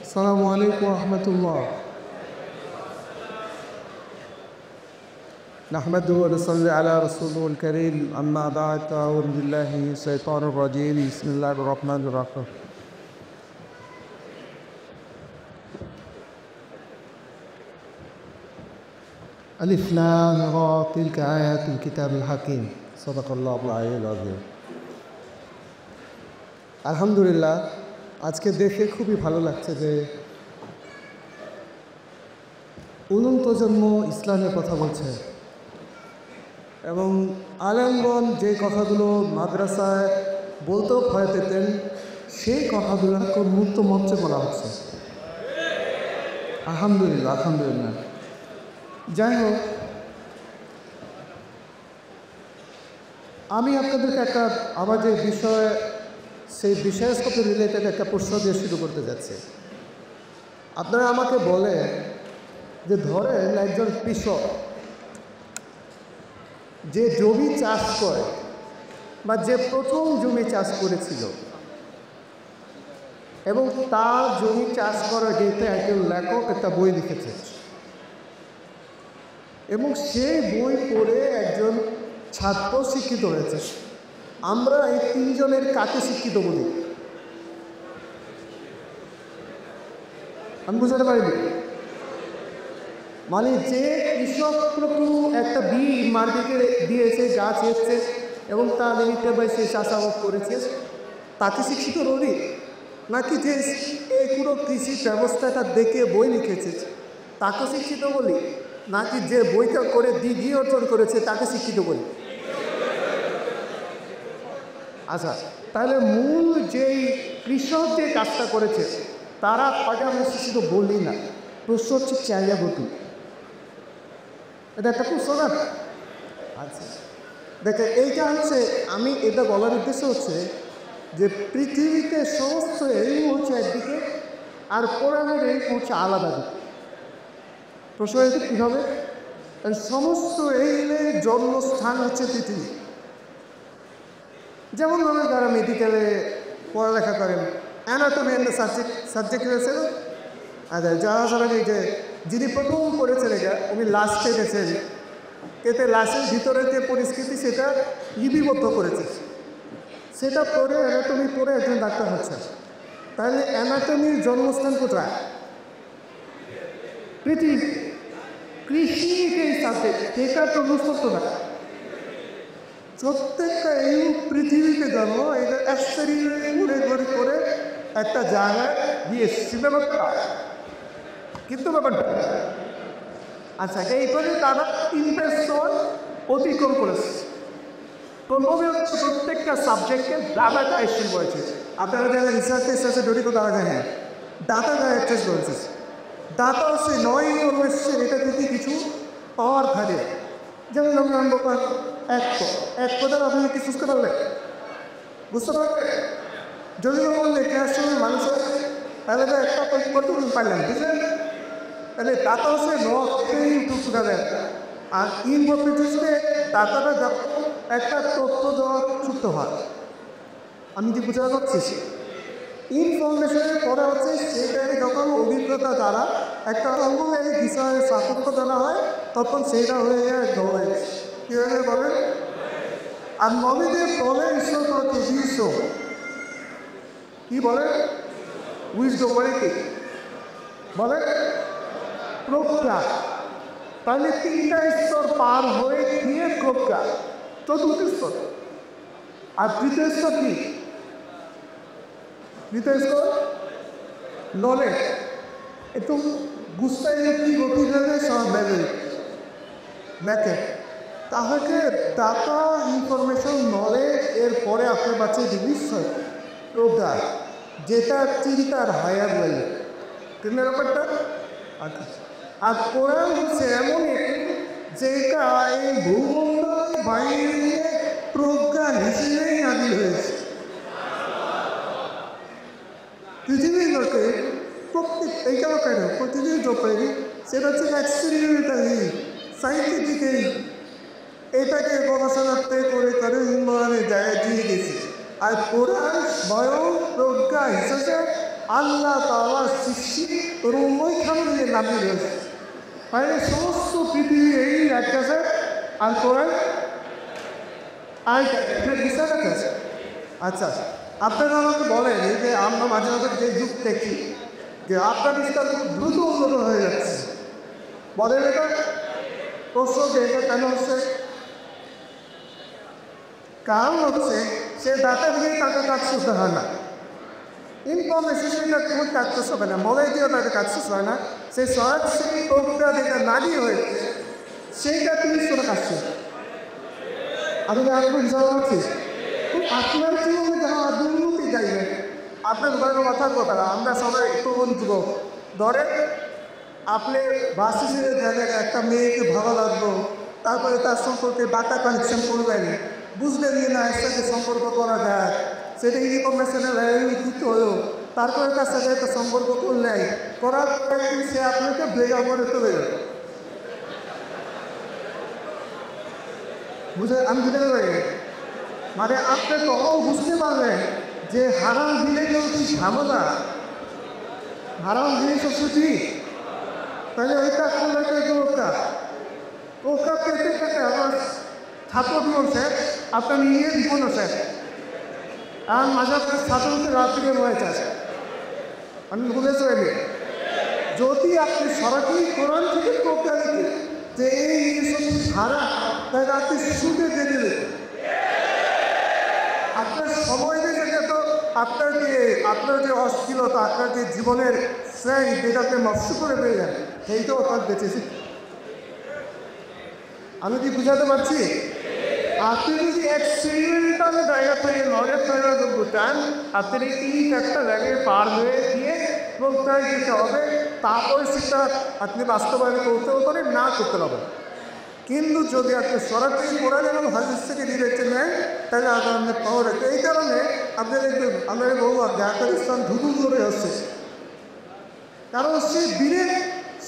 السلام عليكم ورحمة الله. نحمده ونصلي على رسوله الكريم. أما بعد أعوذ بالله من الشيطان الرجيم. بسم الله الرحمن الرحيم. ألف لام را تلك آيات الكتاب الحكيم صدق الله العلي العظيم. আলহামদুলিল্লাহ, আজকে দেখে খুবই ভালো লাগছে যে নতুন প্রজন্ম ইসলামের কথা বলছে এবং আলেমগণ যে কথাগুলো মাদ্রাসায় বলতেও ভয় পেতেন সেই কথাগুলো খুব মুক্ত মঞ্চে বলা হচ্ছে। আলহামদুলিল্লাহ আলহামদুলিল্লাহ। যাই হোক, আমি আপনাদেরকে একটা আমার যে বিষয় সেই বিষয়ের সাথে রিলেটেড একটা প্রশ্ন দিয়ে শুরু করতে যাচ্ছি। আপনারা আমাকে বলে যে ধরেন একজন কৃষক যে জমি চাষ করে বা যে প্রথম জমি চাষ করেছিল এবং তার জমি চাষ করার ক্ষেত্রে একজন লেখক একটা বই লিখেছে এবং সেই বই পড়ে একজন ছাত্র শিক্ষিত হয়েছে। আমরা এই তিনজনের কাকে শিক্ষিত বলি? আমি বুঝতে পারিনি। মানে যে কৃষক একটা বীজ মার্কেটে দিয়েছে, গাছ এসছে এবং তার লিমিটে বাই সে চাষাবাদ করেছে, তাকে শিক্ষিত বলি? নাকি যে এই পুরো কৃষি ব্যবস্থাটা দেখে বই লিখেছে তাকে শিক্ষিত বলি? নাকি যে বইটা করে ডিগ্রি অর্জন করেছে তাকে শিক্ষিত বলি? আচ্ছা, তাহলে মূল যেই কৃষক যে কাজটা করেছে তারা তাকে আমরা শিক্ষিত বলি না। প্রশ্ন হচ্ছে চাইয়া বটু, এটা একটা প্রশ্ন না? আচ্ছা দেখে, এইটা হচ্ছে আমি এটা বলার উদ্দেশ্য হচ্ছে যে পৃথিবীতে সমস্ত এই হচ্ছে একদিকে আর কোরআনের এই হচ্ছে আলাদা দিকে। প্রশ্ন হচ্ছে কীভাবে? সমস্ত এই জন্মস্থান হচ্ছে পৃথিবী। যেমন ধরুন যারা মেডিকেলে পড়ালেখা করেন, অ্যানাটমি একটা সাবজেক্ট রয়েছে না? আচ্ছা, যারা যে যিনি প্রথম পড়েছেন এটা উনি লাস্টে গেছেন, এতে লাস্টের ভিতরে যে পরিস্থিতি সেটা লিপিবদ্ধ করেছে, সেটা পড়ে অ্যানাটমি পড়ে একজন ডাক্তার হচ্ছে। তাহলে অ্যানাটমির জন্মস্থান কোথায়? পৃথিবী। কৃষি এই সাবজেক্ট এটা তো বুঝতো না। প্রত্যেকটা এই পৃথিবীকে জানো এটা ঘুরে করে একটা জায়গায় দিয়ে ব্যাপারটা, কিন্তু ব্যাপারটা আচ্ছা এইভাবে তারা ইনভেস্টর অতিক্রম করেছে। প্রথমে হচ্ছে প্রত্যেকটা সাবজেক্টকে ডাটা এক্সচেঞ্জ করেছে। আপনারা যারা রিসার্চের সাথে জড়িত তারা হ্যাঁ ডাটা এক্সচেঞ্জ করেছে। ডাটা হচ্ছে নয় হচ্ছে এটা যদি কিছু পাওয়ার থাকে, যেমন আমরা এক কথা আপনি কি বুঝতে পারলেন? বুঝতে পারবেন? যদি বললে আসলে মানুষের তাহলে একটা কতটুকু পাইলেন, বুঝলেন? তাহলে ডাটা হচ্ছে নটুকু দেন। আর ইনফরমেশনে ডাটাটা যখন একটা তথ্য দেওয়া যুক্ত হয়, আমি কি বুঝতে পারছি? ইনফরমেশনের পরে হচ্ছে সেটাই যখন অভিজ্ঞতা দ্বারা একটা এই বিষয়ে সাতত্য জানা হয় তখন সেইটা হয়ে যায় নলেজ। কীভাবে বলেন? আর নলেজের ফলে ঈশ্বর বিশ্ব কি বলে? উইজডম বলে কি বলে? প্রজ্ঞা। তাহলে তিনটা স্তর পার হয়ে গিয়ে প্রজ্ঞা চতুর্থ স্তর। আর তৃতীয় স্তর কি? তৃতীয় স্তর নলেজ। একটু বুঝতে কি গতি দেবে সব দেখে। তাহলে ডাটা ইনফরমেশন নলেজ এর পরে আপনার পাচ্ছে বিশ্বয় প্রজ্ঞা, যেটা চিন্তার হায়ার লেভেল। কিন্তু ব্যাপারটা আচ্ছা, আর কোরআন হচ্ছে এমন একটি যেটা এই ভূমণ্ডল বাইরে প্রজ্ঞা হিসেবেই নাজিল হয়েছে। পৃথিবীর লোকে প্রত্যেক এইটা কেন প্রতিদিন চোখে সেটা হচ্ছে এক্সপেরিমেন্টালি সাইন্টিফিকই এটাকে গবেষণাতে করে করে উন্নয়নের জায়গায় দিয়ে গেছে। আর কোরআন স্বয়ং প্রজ্ঞা হিসেবে আল্লাহ তাআলার সৃষ্টি ওইখানে নিয়ে নামিয়ে রয়েছে। মানে সমস্ত পৃথিবী এই এক কাছে আর কোরআন আর বিষয় আছে। আচ্ছা, আপনারা আমাকে বলেন এই যে আমরা মাঝে মাঝে যে যুগ দেখি যে আফগানিস্তান খুব দ্রুত উন্নত হয়ে যাচ্ছে, বলেন এটা প্রশ্ন যে এটা কেন হচ্ছে? কারণ হচ্ছে সে ডাটা দিয়ে তাকে কাজ করতে হয় না, ইনফরমেশন কোনো কাজ করতে হবে না, মোবাইল দিয়েও তাকে কাজ করতে হয় না। সেই সরাসরি প্রক্রিয়া যেটা নারী হয়েছে সেইটা তিনি করে কাজ করছে। আমি আরো বুঝতে পারছি আপনার জীবনে যারা দুর্নীতি চাইবে আপনার ঘরের কথা কথা না, আমরা সবাই তরুণ যুবক, ধরেন আপনি বাসে জায়গায় একটা মেয়েকে ভালো লাগলো, তারপরে তার সম্পর্কে ডাটা কানেকশন করবেন, বুঝলেন যে না এর সাথে সম্পর্ক করা যায়, সেটা ইনফরমেশনের দিতে হলো, তারপরে তার সাথে একটা সম্পর্ক করলেন, করার পরে সে আপনাকে ব্রেকআপ করে চলে যাবে। বুঝে আমি বুঝতে পারি, মানে আপনি তখন বুঝতে পারবেন যে হারাম দিলে কেউ কি ঝামেলা, হারাম জিনিস হচ্ছে ঠিক, তাহলে ওইটা করলে ওটা পেতে পেতে আমার ছাত্র বলছে আপনার নিয়ে বিপদ আছে, আর মাঝে আপনার ছাত্রকে রাত্রিকে রয়েছে আমি বুঝেছি। যদি আপনি সরাসরি কোরআন থেকে করতে যে এই জিনিস হারা, তাহলে আপনি সুখে দিয়ে দেবেন, আপনার সময় দেখে তো আপনার যে অস্থিরতা, আপনার যে জীবনের শ্রেণী যেটাকে নষ্ট করে পেয়ে যান, সেইটাও তার বেঁচেছি। আমি কি বুঝাতে পারছি? আপনি যদি এক্সপেরিমেন্টাল জায়গা থেকে নলেজ তৈরি করতে চান, আপনার এই একটা জায়গায় পার হয়ে গিয়ে প্রত্যয় যেতে হবে, তারপরে সেটা আপনি বাস্তবায়ন করতেও পারেন, না করতে হবে। কিন্তু যদি আপনি সরাসরি কোরআন এবং হাদিস থেকে ডিরেকশন নেন, তাহলে আপনার পাওয়ার রাখবে। এই কারণে আপনি দেখবেন আমাদের বহু আফগানিস্তান ধুধু করে আসছে, কারণ সে দিনে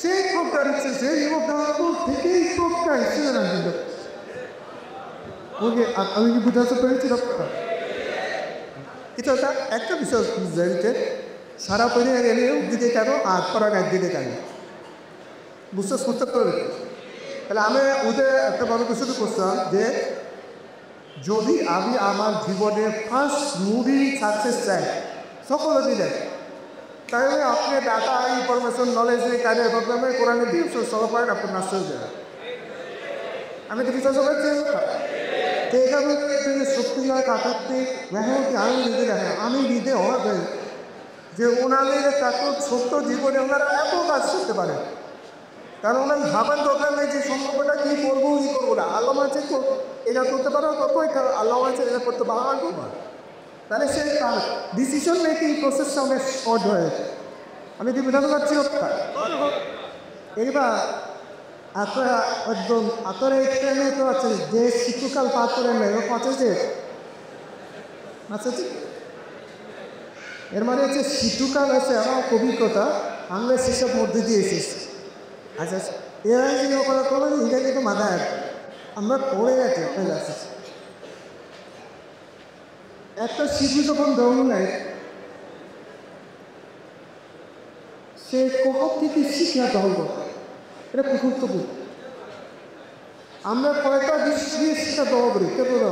সেই প্রকার হচ্ছে যে যুবক থেকেই প্রকার হিসেবে রাখবে। ওকে আমি কি বুঝাতে পেরেছি? কিন্তু একটা বিষয় জানিতে সারা পরিবার গেলে দিকে কেন আর পড়া একদিকে কেন বুঝতে করতে পারবে। তাহলে আমি ওদের একটা বড় বিষয় করছিলাম যে যদি আমি আমার জীবনের ফার্স্ট মুভি সাকসেস চাই সকলে দিলেন, তাহলে আপনি ডাটা ইনফরমেশন নলেজ নিয়ে কাজের প্রোগ্রামে কোরআনে দিয়ে সব করেন, আপনার নাচ হয়ে যাবে। আমি তো বিশ্বাস করছি এইভাবে শক্তিগত কাটাতে মেহনতি আমি নিজে দেখেন, আমি নিজে অবাক হই যে ওনাদের তাকে ছোট্ট জীবনে ওনারা এত কাজ করতে পারে। কারণ ওনার ভাবার দরকার নেই যে সম্পর্কটা কী করবো কী করবো না, আল্লাহ আছে এটা করতে পারো ততই, আল্লাহ আছে এটা করতে পারো আর করবো, তাহলে সে তার ডিসিশন মেকিং প্রসেসটা অনেক শর্ট হয়েছে। আমি কি বোঝাতে পারছি? এইবার আপনারা একদম আপনারা এই ট্রেনে তো আছে যে শীতকাল পার করে নেই ও আছে যে আচ্ছা, এর মানে হচ্ছে শীতকাল আছে আমার অভিজ্ঞতা আমরা সেসব মধ্যে দিয়ে এসেছি। আচ্ছা এরা যে করা করবেন এটা কিন্তু মাথায় আমরা পড়ে গেছি একটা শিশু যখন জন্ম নেয় সে কোথাও থেকে শিক্ষাতে হবে, এটা গুরুত্বপূর্ণ। আমরা কয়েকটা দিয়ে শিক্ষাতে হবে কেবল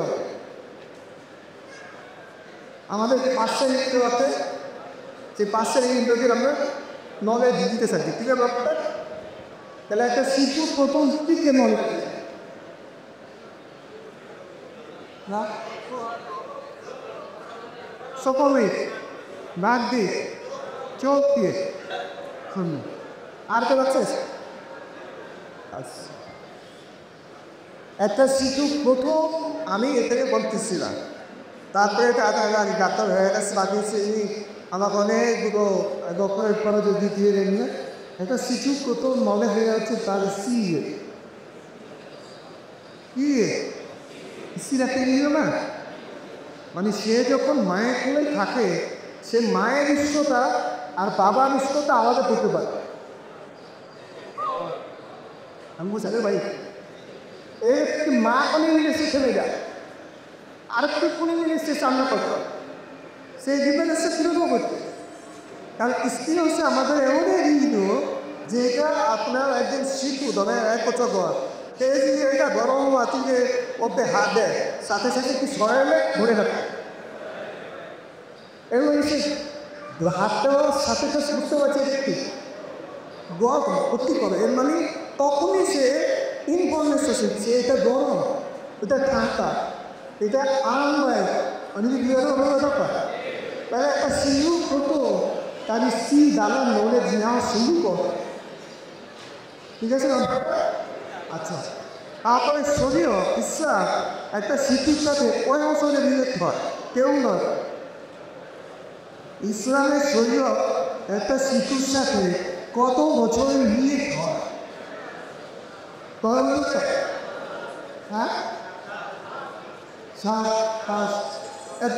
আমাদের পাঁচটা ইন্দ্র আছে, সেই পাঁচটা ইন্দ্রকে আমরা নলেজ দিতে চাই, ঠিক আছে ব্যাপারটা। তাহলে একটা শিশু প্রথম দিকে নলেজ না সকলেই নাক দিয়ে চোখ দিয়ে শুনুন আর তো আছে। একটা শিশু প্রথম আমি এটাকে বলতেছিলাম, তারপরে এটা ডাক্তার হয়ে গেছে লাগিয়েছে আমাকে অনেকগুলো ডক্টরেট করা যদি দিয়ে দেন না। একটা শিশু প্রথম মনে হয়ে যাচ্ছে তার সিরাতে নিল না, মানে সে যখন মায়ের কোলে থাকে সে মায়ের ইষ্টতা আর বাবার ইষ্টতা আলাদা করতে পারে। আমি বুঝাতে ভাই একটি মা কোনে মিলেছে ছেলে যায়, আরেকটি কোনে মিলেছে সামনে করতে, সেই ডিফারেন্সে কীরকম করতে কারণ স্ত্রী হচ্ছে আমাদের এমন ঋণ যেটা আপনার একজন শিশু ধরে 1 বছর বয়স এই যে এটা গরম আছে যে ওতে হাত দেয় সাথে সাথে কি সরাইলে ধরে রাখে এবং এসে হাত দেওয়ার সাথে সাথে বুঝতে পারছে কি গরম ক্ষতি করে এর মানে তখনই সে ইনফরমেশন শিখছে এটা গরম এটা ঠান্ডা এটা আরামদায়ক মানে কি দরকার তাহলে একটা শিশু হতো তার স্ত্রী দ্বারা নলেজ নেওয়া শুরু করে ঠিক আছে আচ্ছা তারপরে শরীর বিশ্বাস একটা শিশুর সাথে কয় বছরে রিলেট হয় কেউ নয় ইসলামের শরীর একটা শিশুর সাথে কত বছরের রিলেট হয় হ্যাঁ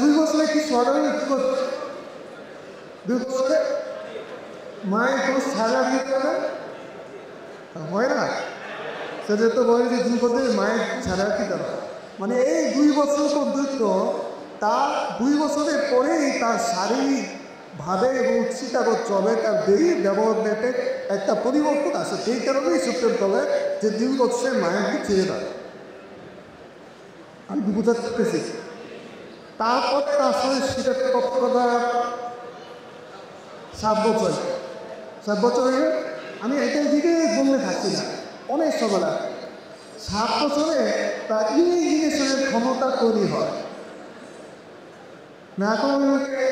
2 বছরে কি সরকারি 2 বছরে মায়ের কোনো সারা দিতে হবে হয় না সেটা তো বলে যে 2 বছরে মায়ের সারা দিতে হবে মানে এই 2 বছর পর্যন্ত তার 2 বছরের পরেই তার শারীরিকভাবে এবং শিক্ষাগত চলে তার দেরি ব্যবহারে একটা পরিবর্তন আসে সেই কারণেই সূত্রের বলে যে 2 বছরে মায়েরকে ছেড়ে দেয় আমি বুঝাতে পেরেছি তারপর আসলে শীতের তৎপরতা 7 বছরে আমি এটার দিকে বলতে থাকছি না অনেক সবেলা 7 বছরে তার ইমেজিনেশনের ক্ষমতা তৈরি হয় না এখন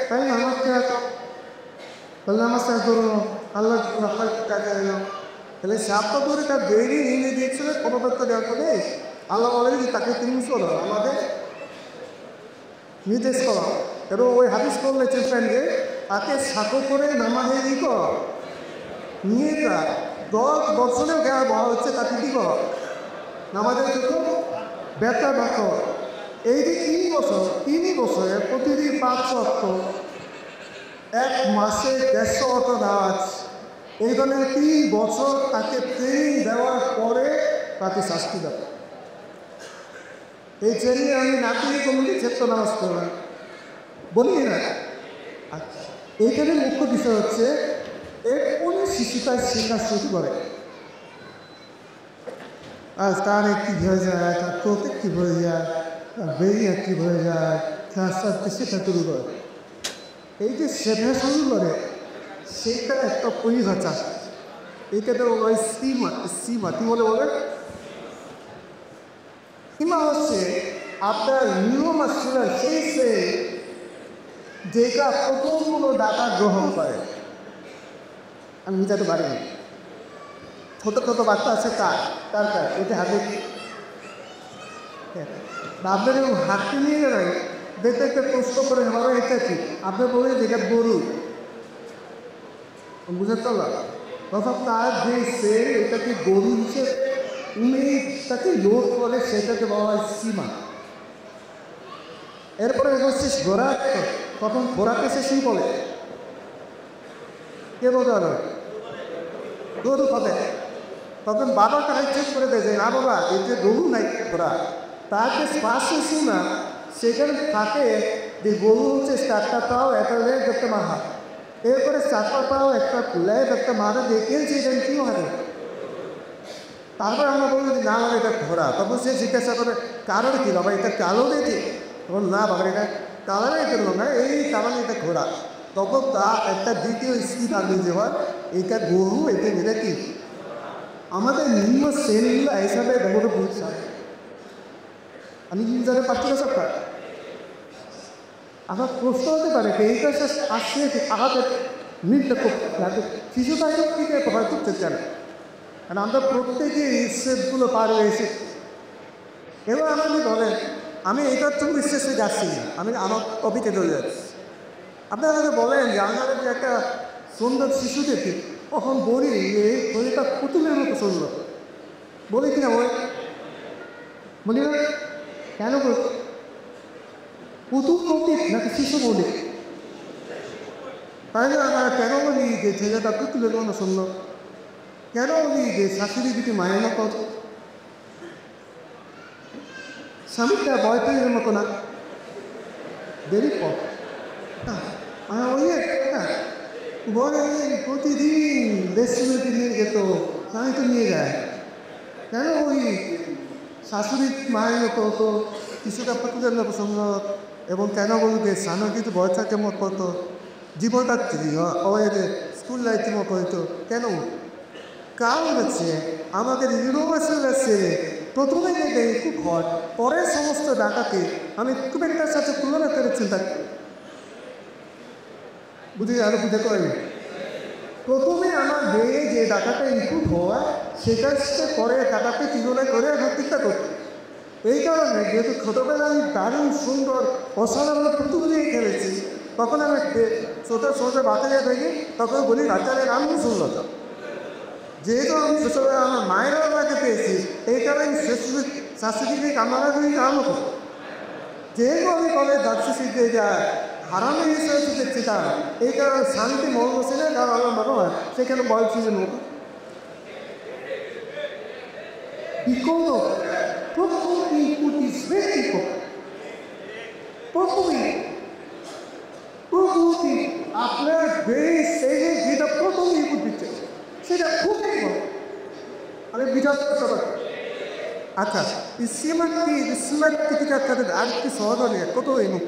তাই আমাকে তাহলে আমার সাথে ধরুন আল্লাহ টাকা এলো তাহলে 7 বছরে তার বেরিয়ে ইমেজিনেশনের ক্ষমতা দেওয়ার পরে আল্লাহ বলেন যে তাকে তুমি করো আমাদের নির্দেশ করো এবং ওই হাদিস করলে চেষ্টা যে তাকে সাঁকো করে নামাজে দিক নিয়ে যা 10 বছরেও গেলা বলা হচ্ছে তাকে কি কর নামাজের জন্য ব্যথা রাখো এই যে 3 বছরে প্রতিদিন 5 অর্থ 1 মাসে 150 অর্থ নামাজ এই ধরনের 3 বছর তাকে ট্রেনিং দেওয়ার পরে তাকে শাস্তি দেবে এই ট্রেনিং আমি নাতি কমিটি ক্ষেত্র নামাজ করলাম বলি না আচ্ছা এইখানে মুখ্য বিষয় হচ্ছে এরপরে শিশুটা শেখা শুরু করে আজ তার অ্যাক্টিভ হয়ে যায় তার চোখ অ্যাক্টিভ হয়ে যায় তার ব্রেইন অ্যাক্টিভ হয়ে যায় আস্তে আস্তে শেখা শুরু করে এই যে শেখা শুরু করে সেটা একটা পরিভাষা এইটাতে ওই সীমা কি বলে সীমা হচ্ছে আপনার নিয়ম আসলে শেষে যেটা প্রথম কোনো ডাটা গ্রহণ করে আমি বুঝাতে পারিনি ছোটো ছোটো বাচ্চা আছে তার এটা হাতে আপনার এরকম হাতটি নিয়ে গেলেন দেখতে একটা প্রশ্ন করে আমারও এটা কি আপনি বলেন যেটা গরু বুঝতে পারলাম তখন তার যে সে এটাকে গরু হিসেবে উনি তাকে লোড করে সেটাকে বলা হয় সীমা এরপরে হচ্ছে ঘোড়া তখন ঘোড়াকে সে কি বলে কে বোঝানো গরু হবে তখন বাবা তাকে চেক করে দেয় যে না বাবা এই যে গরু নাই ঘোড়া তাকে স্পার্শ না সেখানে থাকে যে গরু হচ্ছে 4টা পাও একটা লেগ একটা মাথা এরপরে 4টা পাও একটা লেগ একটা মাথা দেখে সেখানে কী হবে তারপরে আমরা বলবো যে না বাবা এটা ঘোড়া তখন সে জিজ্ঞাসা করে কারণ কী বাবা এটা কালো দেখি তখন না বাবা এটা কালারের জন্য না এই কারণে এটা ঘোড়া তখন তা একটা দ্বিতীয় স্কিপ আগে যে হয় এটা গরু এটা কি আমাদের নিম্ন শ্রেণীগুলো হিসাবে ব্যবহার করছি আমি কি জানে পাচ্ছি না সবটা আমার প্রশ্ন হতে পারে এই কাজটা আসছে আমাদের মিলটা খুব লাগে শিশুটা থেকে প্রভাব করতে চান কারণ আমরা প্রত্যেকেই স্টেপগুলো পার হয়েছি এবার আমাদের বলেন আমি এইটার জন্য স্টেজে যাচ্ছি আমি আমার টপিকে চলে যাচ্ছি আপনারা আমাকে বলেন যে আমাদের যে একটা সুন্দর শিশু দেখি তখন বলি এই শরীরটা পুতুলের মতো সুন্দর বলি কিনা বলি না কেন পুতুল প্রতীক নাকি শিশু বলি তাই না আমরা কেন বলি যে ছেলেটা পুতুলের মতো সুন্দর কেন বলি যে শাশুড়ি দিকে মায়ের মতো স্বামীটা বয়ফ্রেন্ডের মতো না দেরি পর ওই প্রতিদিন রেস্টুরেন্টে নিয়ে যেত, তাই তো নিয়ে যায়। কেন ওই শাশুড়ি মায়ের মতো কিছুটা প্রতিদ্বন্দ্ব প্রসঙ্গ এবং কেন বলবে সানজিৎ বয়সাকে মত করতো জীবনযাত্রী ওদের স্কুল লাইফে মতো হইতো কেন? কারণ হচ্ছে আমাদের ইউনিভার্সিটির ছেলে প্রথমে যে একটু ঘর পরের সমস্ত ডাটাকে আমি খুব একটার সাথে তুলনা করে চিন্তা করি, বুঝি আরো বুঝতে পারি। প্রথমে আমার মেয়ে যে ডাটাটা ইনপুট হওয়া সেটার সাথে পরে ডাটাকে তুলনা করে এখন চিন্তা করতে। এই কারণে যেহেতু ছোটোবেলায় আমি দারুণ সুন্দর অসাধারণ প্রতিযোগিতায় খেলেছি, তখন আমি ছোটো বাচ্চাদের দেখি তখন বলি বাচ্চাদের নাম সুন্দরতা। যেহেতু আমি ছোটোবেলা আমার মায়ের বাবাকে পেয়েছি, এই কারণে শাশুড়িকে কামনা করি কারণ করো। যেহেতু আমি কলেজ যাচ্ছি শিখতে যা হারানো হিসেবে শিখেছি তা এই কারণে শান্তি মন বসে না, কারণ আমার মনে হয় সেখানে বয়স ছিল মতো বিকল্প প্রথম ইনপুট ইজ ভেরি ইম্পর্টেন্ট। প্রথমে আপনার বেশ সেজে যেটা প্রথম ইনপুট দিচ্ছে সেটা খুব ইম্পর্টেন্ট। আমি বিচার করতে পারি। আচ্ছা স্মার্ট টিকিটার সাথে আর কি সহজ হবে কত ইনপুট,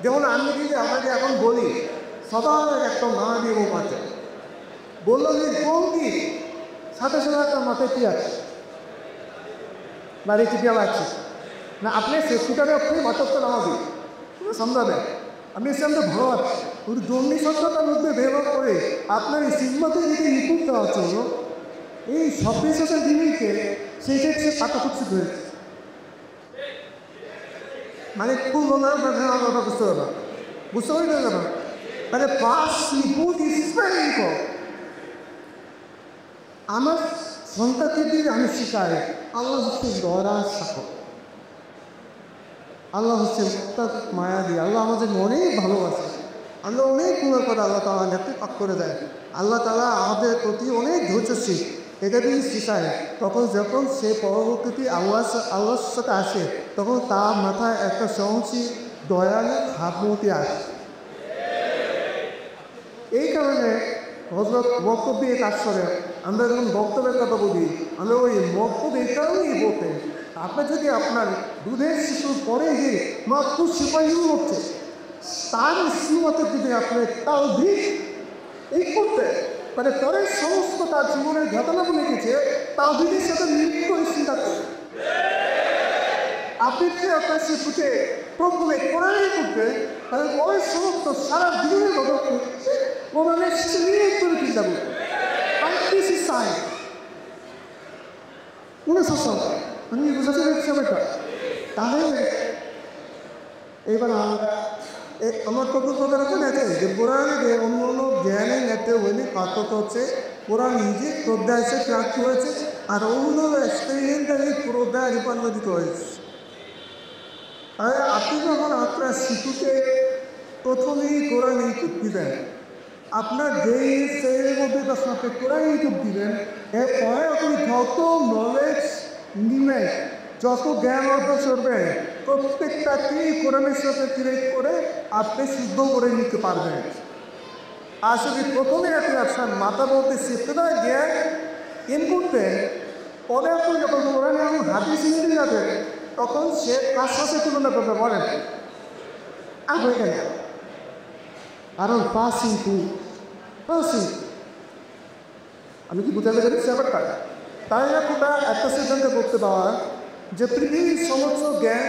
যেমন আমি যদি আপনাকে এখন বলি সবার একটা মা দিয়ে মুখ আছে, বললো যে কোন কি সাথে সাথে একটা মাথায় কি আছে বাড়ি টিকিয়া লাগছে না, আপনি সেফটিটারে আপনি মাতকটা নামাবি সমঝাবে। আমি এসে আমাদের ভালো আছে ওই জঙ্গি সত্যতার মধ্যে ব্যবহার করে আপনার এই সিগমাতে যদি ইনপুট দেওয়ার জন্য এই সবকিছুতে জিনিসকে সেই ক্ষেত্রে পাতা খুঁজতে হয়েছে, মানে খুব কথা বুঝতে পারবা, বুঝতে পারি না মানে first input is very important. আমার সন্তানকে দিয়ে আমি শিখাই আল্লাহ হচ্ছে দয়ার সাথে, আল্লাহ হচ্ছে মায়া দিয়ে, আল্লাহ আমাদের অনেক ভালোবাসে, আমরা অনেক গুণের কথা আল্লাহ তালা নেতৃত্ব পাক করে দেয়। আল্লাহ তালা আমাদের প্রতি অনেক ধৈর্যশীল, এটা যদি শিখায় তখন যখন সে পরবর্তীতে আল্লাহর সাথে আসে তখন তার মাথায় একটা সহনশীল দয়ালু ভাবমূর্তি আসে। এই কারণে হযরত বক্তব্যে কাজ করে, আমরা যখন বক্তব্যের কথা বলি আমরা ওই বক্তব্য এই কারণেই বলতে, আপনি যদি আপনার দুধের শিশুর পরে গিয়ে মাত্র সিপাহী হচ্ছে তার শ্রীমতের যদি আপনি তাও দিক এই করতে মানে পরের সমস্ত তার জীবনের ঘটনাগুলো লিখেছে তাও দিদির সাথে লিপ্ত চিন্তা করতে, আপনি যে আপনার শিশুকে প্রথমে কোরআনে করতে তাহলে পরের সমস্ত সারা জীবনের কথা কোরআনের সাথে লিঙ্ক করে চিন্তা করতে। আমি বুঝাতে পারছি ব্যাপারটা। তাহলে এবার আমার কত কথা আছে যে কোরআনে যে অন্য অন্য জ্ঞানে নেতে হইলে পার্থক্য হচ্ছে কোরআন নিজে শ্রদ্ধা এসে প্রাপ্ত হয়েছে আর অন্য এক্সপেরিয়েন্সে শ্রদ্ধা রূপান্তরিত হয়েছে। আর আপনি যখন আপনার শিশুকে প্রথমেই কোরআন ইউটিউব দিবেন, আপনার যেই সেলের মধ্যে তার সাথে কোরআন ইউটিউব দিবেন, এরপরে আপনি যত নলেজ নিবেন যত জ্ঞান অর্জন করবেন প্রত্যেকটাকেই কোরআনের সাথে ক্রিয়েট করে আপনি শুদ্ধ করে নিতে পারবেন। আসলে প্রথমে আপনি আপনার মাথা বলতে শিখতে দেয় জ্ঞান ইনপুট দেন, পরে আপনি যখন কোরআন এবং হাদিস নিয়ে যাবেন তখন সে কার সাথে তুলনা করতে পারেন আপনি কেন, কারণ আমি কি বুঝাতে পেরেছি ব্যাপারটা? তাই আপনারা একটা সিদ্ধান্ত করতে পাওয়া যে পৃথিবীর সমস্ত জ্ঞান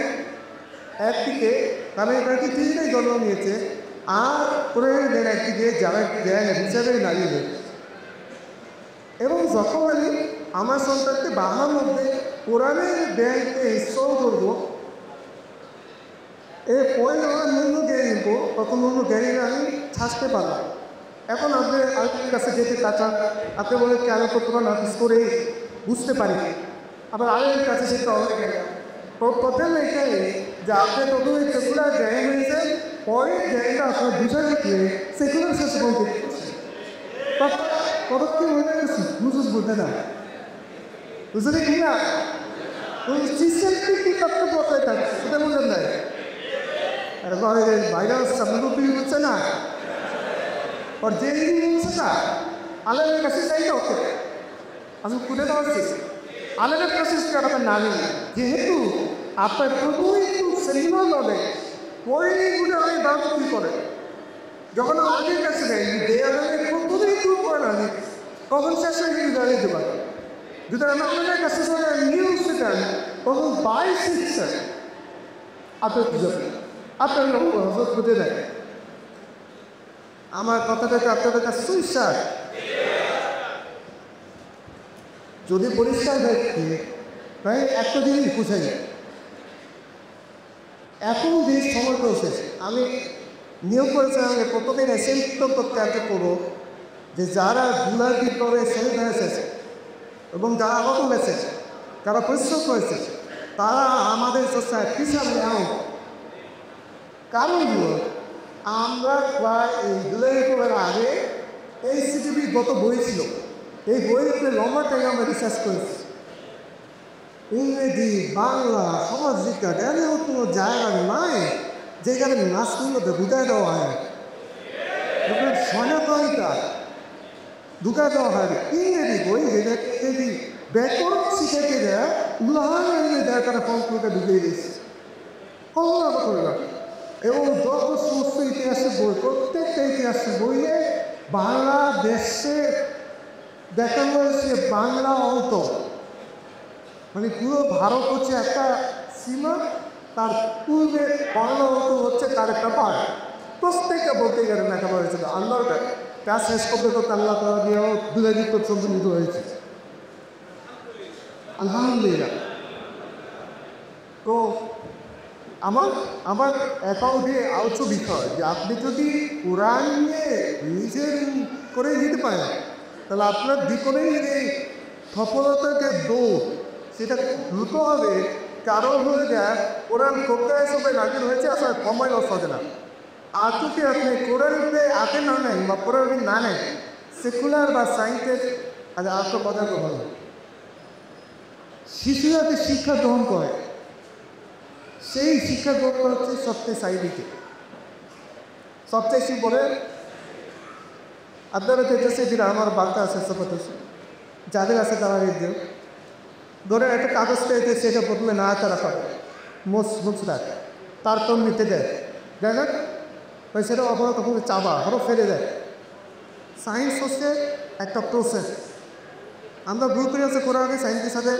একদিকে কারণ এটাকে পৃথিবীটাই জন্ম নিয়েছে আর কোরআনের জ্ঞান একদিকে যারা জ্ঞান হিসাবে দাঁড়িয়ে এবং যখন আমি আমার সন্তানকে বাহার মধ্যে কোরআনের জ্ঞানকে ইনস্টল করবো এরপরে যখন অন্য জ্ঞান নিব তখন অন্য জ্ঞানীরা আমি ছাড়তে পারবো। এখন আপনি আরেকটির কাছে যেতে চাচ্ছেন, আপনি বলে কেন করতে পারেন অফিস করে বুঝতে পারি, আবার আরেকটির কাছে যেতে হবে প্রথমে এটাই যে আপনি প্রথমে সেকুলার জ্ঞান হয়েছে পরে জ্ঞানটা আপনার বুঝে রেখে সেকুলার শেষ বলতে পদক্ষেপ হয়ে গেছি বুঝুস বলতে না বুঝলে কি না সিস্টেমটিক একটা পথে থাকে সেটা বুঝলেন না। আর ভাইরাস আপনার তৈরি হচ্ছে না, और যেদিন সেটা আল্লাহর কাছে চাইতে ওকে আমি খুলে দেওয়া উচিত আল্লাহর কাছে আপনার না নেই যেহেতু আপনার প্রভুই সিনেমা হবে ওইগুলো আমি দাবি কী করে যখন আমাদের কাছে নেই দেয়ালের প্রভুই দূর করে না কখন শেষ হয়ে গিয়ে দাঁড়িয়ে দেবা যদি আমি আপনাদের কাছে নিউজ দেন তখন বাই শিখছেন আপনার কি যাবে আপনার খুঁজে দেয় আমার কথাটাকে আপনাদের কাছে সুইসার যদি পরিষ্কার দেখি প্রায় একটা জিনিস বুঝে যায় এখন যে সময় চলছে আমি নিয়োগ করেছিলাম প্রথমে এসেন্ট করতে আগে করবো যে যারা গুলার বিপ্লবে শহীদ হয়েছে এবং যারা আহত হয়েছে যারা পরিশ্রম করেছে তারা আমাদের পিছনে নেও কারণগুলো আমরা প্রায় এই জুলাই বিপ্লবের আগে এই সিটিভির গত বই ছিল এই বইতে লম্বা টাইম আমরা রিসার্চ করেছি ইংরেজি বাংলা সমাজ বিজ্ঞান এমন কোনো জায়গা নাই যেখানে নাচগুলোতে বুঝাই দেওয়া হয় সনাতনটা ঢুকা দেওয়া হয় ইংরেজি বই যেটা ইংরেজি ব্যাকরণ শিখেতে দেয় উদাহরণ দেয় তারা ফলগুলোকে ঢুকিয়ে দিয়েছে কল্পনা করে রাখে এবং যত সমস্ত ইতিহাসের বই প্রত্যেকটা ইতিহাসের বইয়ে বাংলাদেশে দেখা হয়েছে বাংলা অন্ত মানে পুরো ভারত হচ্ছে একটা সীমা তার পূর্বে বাংলা অন্ত হচ্ছে তার একটা পাঠ প্রত্যেকটা বলতে গেলে দেখা হয়েছিল আল্লাহটা তা শেষ করতে করতে আল্লাহ তালা দিয়েও দুরাজিত সম্মিলিত হয়েছে আলহামদুলিল্লাহ তো আমার অ্যাকাউন্টে আউচ বিষয় যে আপনি যদি কোরআন নিয়ে নিজের করে দিতে পারেন তাহলে আপনার জীবনেই এই সফলতাকে দৌড় সেটা দ্রুত হবে কারণ হয়ে যায় কোরআন কোথায় হিসেবে নাজিল হয়েছে আসলে সময় লস হবে না আর যদি আপনি কোরআনকে হাতে না নেন বা কোরআন না নেন সেকুলার বা সায়েন্সের আত্মকথা গ্রহণ শিশুরা যে শিক্ষা গ্রহণ করে সেই শিক্ষা গ্রহণ হচ্ছে সবচেয়ে সাইডিকে সবচেয়ে পরে আপনারা দেখতেছে যেটা আমার বার্তা আছে যাদের আছে তারা রেডিও ধরে একটা কাগজ পেয়েছে সেটা প্রথমে না তারা পাবে মুসরাক তারপর নিতে দেয় দেয় না ওই সেটা কখনো কখনো চাবা আরও ফেলে দেয় সায়েন্স হচ্ছে একটা প্রসেস আমরা গ্রুপে আছে করার আগে সায়েন্সের সাথে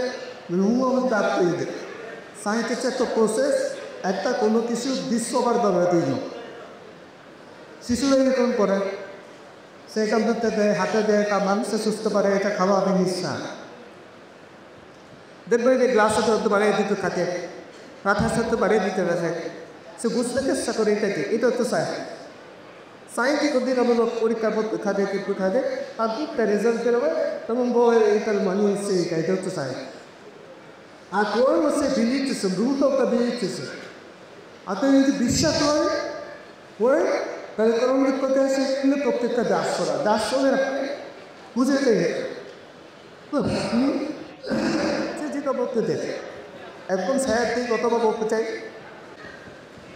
দাগ পেয়ে দেয় সায়েন্স হচ্ছে একটা প্রসেস একটা কোনো কিছু বিশ্ববার দরকার তৈরি শিশুরা এরকম করে সেখান থেকে দেয় হাতে দেয় তা মানুষে সুস্থ পারে এটা খাওয়া আপনি নিঃশ্বাস দেখবেন যে গ্লাস সাথে হতে পারে দিতে থাকে মাথার সাথে বাড়িয়ে দিতে পারে সে বুঝতে চেষ্টা করে এটাকে এটা হচ্ছে সায়েন্সিক দিন আমরা পরীক্ষা করতে খাবে কিন্তু খাবে আর একটা রেজাল্ট বেরোবে তখন বই এটার মানে হচ্ছে এটা হচ্ছে সায়েন্স আর কোন হচ্ছে বিলিতেছে দ্রুতটা বিলিতেছে আর তো যদি বিশ্বাস হয় ওই তাহলে কোন করতে আসে প্রত্যেকটা দাস করা বুঝে গেলে যেটা বলতে দেয় একদম স্যার দিয়ে কতবা বলতে চাই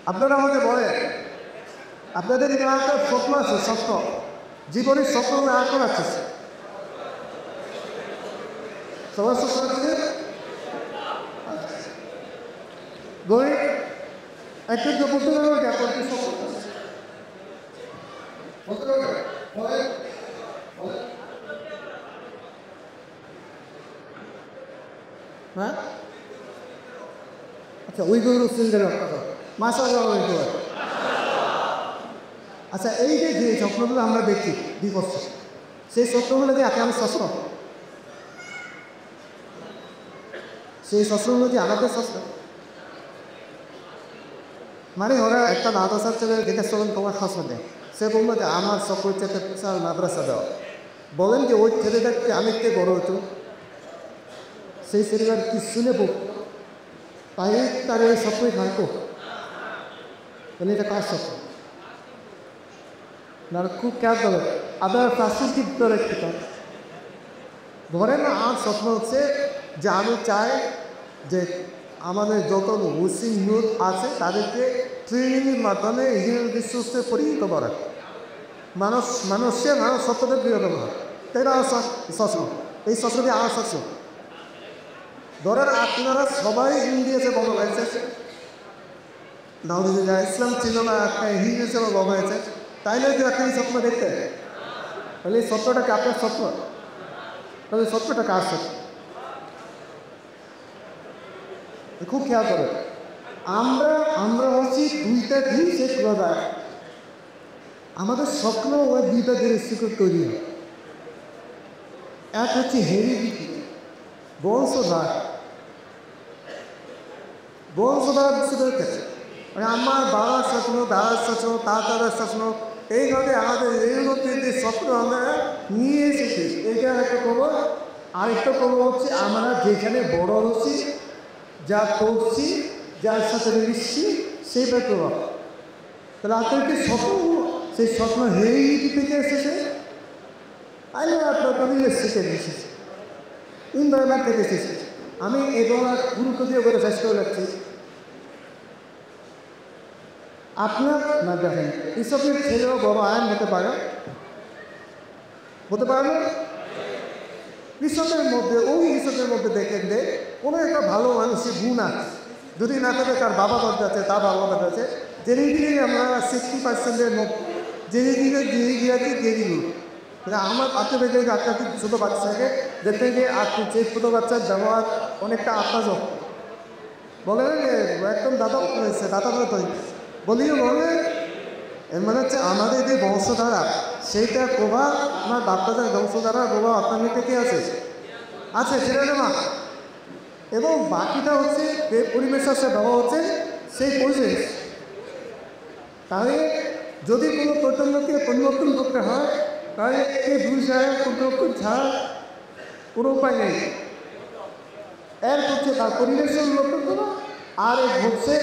আপনারা আমাকে বলেন আপনাদের এখানে একটা স্বপ্ন আছে স্বপ্ন জীবনের স্বপ্ন না করাচ্ছে সবার স্বপ্ন আছে গরিব একটা বলতে পারবো এখন কি স্বপ্ন হ্যাঁ আচ্ছা উইগুর সিলদের মাশাআল্লাহ উইগুর আচ্ছা এই যে স্বপ্নগুলো আমরা দেখি বিপক্ষ সেই স্বপ্নগুলো যে এখন স্বপ্ন সেই স্বপ্নগুলো যে আমাদের স্বপ্ন মানে ওরা একটা মাদ্রাসার থেকে জিজ্ঞেস করবেন তোমার স্বপ্ন দেয় সে বললো যে আমার স্বপ্ন হচ্ছে একটা বিশাল মাদ্রাসা দেওয়া বলেন যে ওই ছেলেটাকে আমি কে বড় হতো সেই ছেলেটার কি শুনে বল তাই তার ওই স্বপ্নই থাকবো মানে এটা কার স্বপ্ন না খুব খেয়াল করে আবার প্রাসঙ্গিক দরে ধরেন আমার স্বপ্ন হচ্ছে যে আমি চাই যে আমাদের যত মুসলিম ইউথ আছে তাদেরকে ট্রেনিংয়ের মাধ্যমে ইঞ্জিনিয়ারিং বিশ্বস্তে পরিণত করা মানুষের মানুষ সত্যদের বিরোধী হয়, তাই না? শস্য এই শস্যটি আমার শস্য। ধরেন আপনারা সবাই ইংরেজে বড় হয়েছে, নাউজুবিল্লাহ, ইসলাম ছিল না, একটা হিন্দু হিসেবে বড় হয়েছে, তাইলে যে আপনি স্বপ্ন দেখতে, তাহলে এই সত্যটাকে আপনার স্বপ্ন, তাহলে সত্যটা কার সত্য? খুব খেয়াল করে, আমরা হচ্ছি দুইটা জিনিস প্রদায়, আমাদের স্বপ্ন ওই দুইটা জিনিস থেকে তৈরি হয়। এক হচ্ছে হেরিডিটি, বংশধার। বুঝতে পেরেছে? মানে আমার বাবার স্বপ্ন, দাদার স্বপ্ন, তার দাদার স্বপ্ন, এইভাবে আমাদের এইগুলোতে যে স্বপ্ন আমরা নিয়ে এসেছি, এটা একটা খবর। আরেকটা খবর হচ্ছে আমরা যেখানে বড় হচ্ছি, যা করছি, যার সাথে মিশছি, সেইটা প্রভাব। তাহলে আপনাকে স্বপ্ন, সেই স্বপ্ন হেরিডিটি থেকে এসেছে, তাইলে আপনার পরিবেশ থেকে এসেছে, এনভায়রনমেন্ট থেকে এসেছে। আমি এবং গুরুত্ব দিয়ে করে শেষ করে যাচ্ছি। আপনার না দেখেন, কৃষকের ছেলেও বড় আইন হতে পারে না। কৃষকের মধ্যে দেখেন যে কোনো একটা ভালো মানুষের গুণ আছে, যদি না থাকে তার বাবা বাদ আছে, তার বাবা বাদ আছে, জেনে দিলে আমরা 60%-এর মধ্যে জেনে দিল। আমার আত্মীয় একটা ছোটো বাচ্চাকে দেখতে গিয়ে যে ছোটো বাচ্চার ব্যবহার অনেকটা আত্মাজক, বলে একদম দাদা হয়েছে, দাদা তৈরি বলে এর মানে হচ্ছে আমাদের যে বংশধারা, সেইটার প্রভাব আমার বাচ্চাদের বংশধারার প্রভাব আপনার মধ্যে কে আছে সেটা না। এবং বাকিটা হচ্ছে যে পরিবেশের সাথে ব্যবহার হচ্ছে সেই পরিবেশ। তাহলে যদি কোনো প্রজন্মকে পরিবর্তন করতে হয়, তাহলে এই বিষয়ে পরিবর্তন ছাড়া কোনো উপায় নেই। এর হচ্ছে তার পরিবেশের উন্নতি করা, আর এক হচ্ছে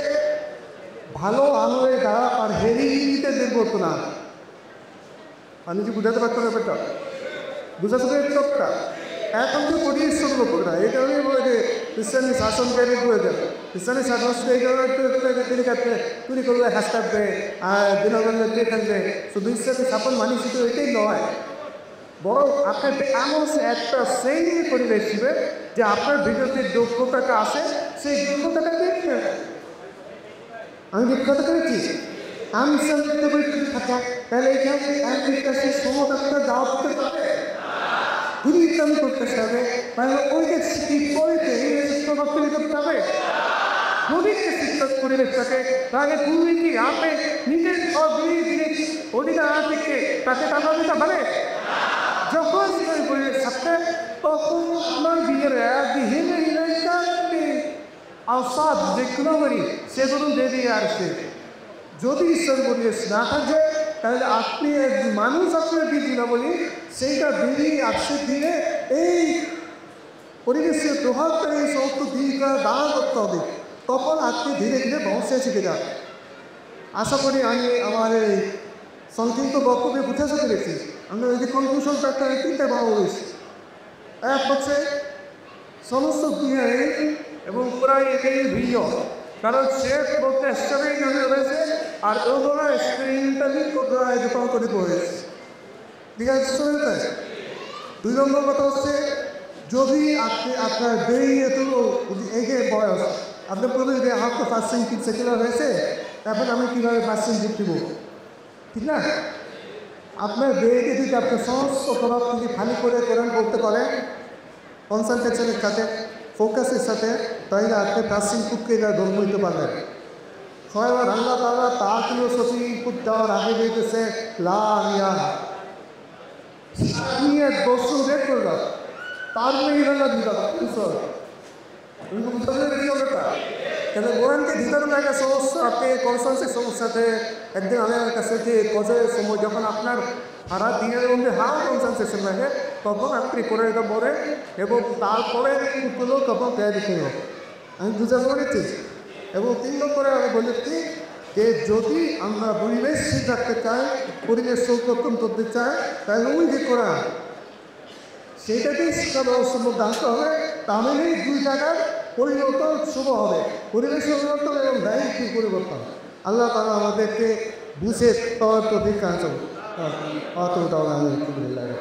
ভালো আলোয় দ্বারা আর হেরিতে দেখবো না। আমি যে বুঝাতে পারতো না ব্যাপারটা, বুঝাতে পারি সবটা এখন তো পরিবেশের লোক না। এই কারণেই বলে যে ইসলামী শাসনকারী বলে দেয়, ইসলামী শাসন এই কারণে তিনি কাটবে, তুই করবে হাস কাটবে, আর দিনবেলা কে থাকবে। শুধু ইসলামী শাসন মানি শুধু এটাই নয়, বরং আপনার এমন একটা সেই পরিবেশ দিবে যে আপনার ভিতরে যে যোগ্যতাটা আছে, সেই যোগ্যতাটা দেখবে। আমি যোগ্যতা করেছি, আমি ইসলামকে বলতে থাকা, তাহলে এইখানে সে সমতাটা দাওয়া করতে পারবে, তুমি ইসলাম করতে হবে, তাহলে ওই যে পরিতে প্রভাব তৈরি করতে হবে। যদি শিক্ষক পরিবেশ থাকে, তাহলে তুমি কি আপনি নিজের অধিকার থেকে তাকে টাকা দিতে পারে? যখন পরিবেশ থাকতে তখন আপনার বিয়ের আওসাদ যেগুলো করি সেগুলো বেরিয়ে আসছে। যদি ঈশ্বর পরিবেশ না থাকে, তাহলে আপনি মানুষ আপনার দিদি না বলি সেইটা বেরিয়ে আসছে দিয়ে এই পরিবেশের প্রভাবটা এই সমস্ত দিকটা দাঁড়া করতে হবে। তখন আপনি ধীরে ধীরে বংশে শিখে যান। আশা করি আমি আমার এই সংক্ষিপ্ত বক্তব্যে বুঝাতে পেরেছি। আমরা এই যে কনক্লুশনটা একটা তিনটে ভালো হয়েছে। এক হচ্ছে সমস্ত দুনিয়ায় এবং প্রায় এটাই ভিন্ন, কারণ সে বলতে স্টারেই রয়েছে আর ওগুলো স্ক্রিনটাই দোকান করে পড়েছে। ঠিক আছে? দুই নম্বর কথা হচ্ছে, যদি আপনি আপনার দেরি এত এগে বয়স, আপনি প্রথমে যদি আমার তো ফার্স্ট সেকেন্ডার হয়েছে, এখন আমি কীভাবে ফার্স্ট সেকেন্ড দিব, ঠিক না? আপনার বেড়ে যদি আপনি সমস্ত প্রভাব যদি খালি করে করেন বলতে পারেন কনসেন্ট্রেশনের সাথে, ফোকাসের সাথে, তাইলে আপনি প্রাচীন কুককে ধর্ম হইতে পারবেন। ছয়বার আল্লাহ তাআলা তার প্রিয় সচিব ইনপুট দেওয়ার আগে বলতেছে এক বস্তু বের করলাম, তার মেয়েরা দিলাম কিন্তু গোরানকে ভিতরে লাগে সমস্যা, আপনি কনসান্সের সমস্যাতে একদিন আমার কাছে যে কজের সময় যখন আপনার সারা দিনের মধ্যে কনসান্সেশন লাগে, তখন আপনি করে এটা বলে এবং তারপরে গুলো তখন পেয়ে দিতে হবে। আমি বুঝাতে পেরেছি। এবং 3 নম্বরে আমি বলেছি যে যদি আমরা পরিবেশ ঠিক রাখতে চাই, পরিবেশ সংরক্ষণ করতে চাই, তাহলে ওই যে করা সেইটাকেই শিক্ষা ব্যবস্থার মধ্যে আনতে হবে। তাহলেই 2 জায়গার পরিবর্তন শুভ হবে, পরিবেশ পরিবর্তন এবং দায়িত্ব পরিবর্তন। আল্লাহ তাআলা আমাদেরকে বুঝে তথ্য দিক কাজ অত ওটাও আমি একটু ভুলে লাগে